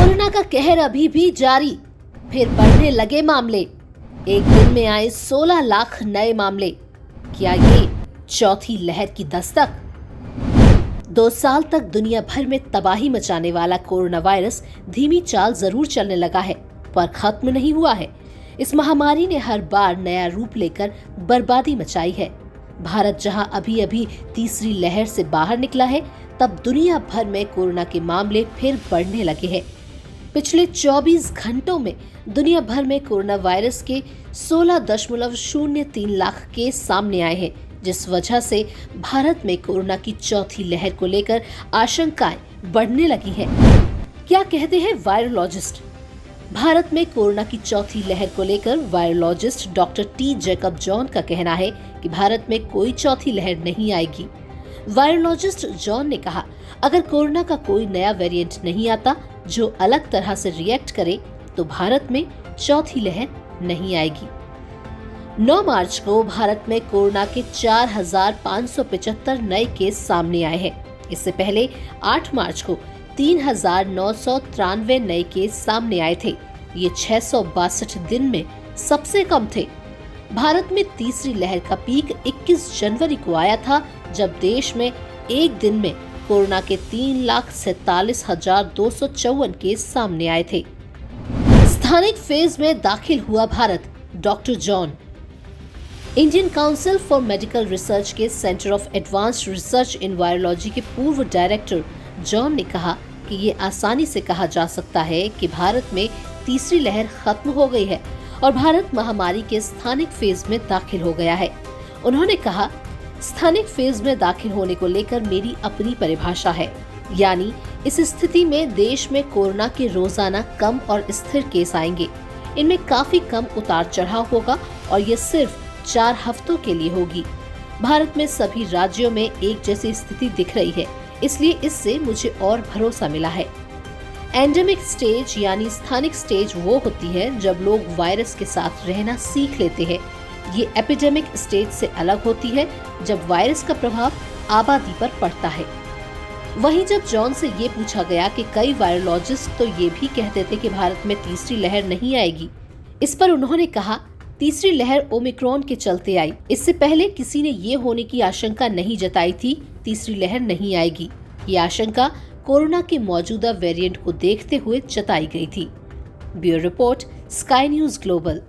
Corona का कहर अभी भी जारी, फिर बढ़ने लगे मामले। एक दिन में आए 16 लाख नए मामले। क्या ये चौथी लहर की दस्तक? 2 साल तक दुनिया भर में तबाही मचाने वाला कोरोना वायरस धीमी चाल जरूर चलने लगा है, पर खत्म नहीं हुआ है। इस महामारी ने हर बार नया रूप लेकर बर्बादी मचाई है। भारत जहां अभी अभी तीसरी लहर से बाहर निकला है, तब दुनिया भर में कोरोना के मामले फिर बढ़ने लगे हैं। पिछले 24 घंटों में दुनिया भर में कोरोना वायरस के 16.03 लाख केस सामने आए हैं, जिस वजह से भारत में कोरोना की चौथी लहर को लेकर आशंकाएं बढ़ने लगी हैं। क्या कहते हैं वायरोलॉजिस्ट? भारत में कोरोना की चौथी लहर को लेकर virologist doctor T Jacob John का कहना है कि भारत में कोई चौथी लहर नहीं आएगी। वायरोलॉजिस्ट जॉन ने कहा, अगर कोरोना का कोई नया वेरिएंट नहीं आता जो अलग तरह से रिएक्ट करे, तो भारत में चौथी लहर नहीं आएगी। 9 मार्च को भारत में कोरोना के 4,575 नए केस सामने आए हैं। इससे पहले 8 मार्च को 3,993 नए केस सामने आए थे। ये 662 दिन में सबसे कम थे। भारत में तीसरी लहर का पीक 21 जनवरी को आया था, जब देश में एक दिन में कोरोना के 3,47,254 केस सामने आए थे। स्थानिक फेज में दाखिल हुआ Bharat. Doctor John. Indian council for medical research के centre of advanced research in virology के पूर्व डायरेक्टर जॉन ने कहा कि ये आसानी से कहा जा सकता है कि भारत में तीसरी लहर खत्म हो गई है और भारत महामारी के स्थानिक फेज में दाखिल हो गया है। उन्होंने कहा, स्थानिक फेज में दाखिल होने को लेकर मेरी अपनी परिभाषा है, यानी इस स्थिति में देश में कोरोना के रोजाना कम और स्थिर केस आएंगे। इनमें काफी कम उतार चढ़ाव होगा और ये सिर्फ 4 हफ्तों के लिए होगी। भारत में सभी राज्यों में एक जैसी स्थिति दिख रही है, इसलिए इससे मुझे और भरोसा मिला है। एंडेमिक स्टेज यानी स्थानिक स्टेज वो होती है जब लोग वायरस के साथ रहना सीख लेते हैं। ये एपिडेमिक स्टेज से अलग होती है, जब वायरस का प्रभाव आबादी पर पड़ता है। वहीं जब जॉन से ये पूछा गया कि कई वायरोलॉजिस्ट तो ये भी कहते थे कि भारत में तीसरी लहर नहीं आएगी, इस पर उन्होंने कहा, तीसरी लहर ओमिक्रॉन के चलते आई। इससे पहले किसी ने ये होने की आशंका नहीं जताई थी तीसरी लहर नहीं आएगी। ये आशंका कोरोना के मौजूदा वेरिएंट को देखते हुए जताई गई थी। Bureau report, sky news global.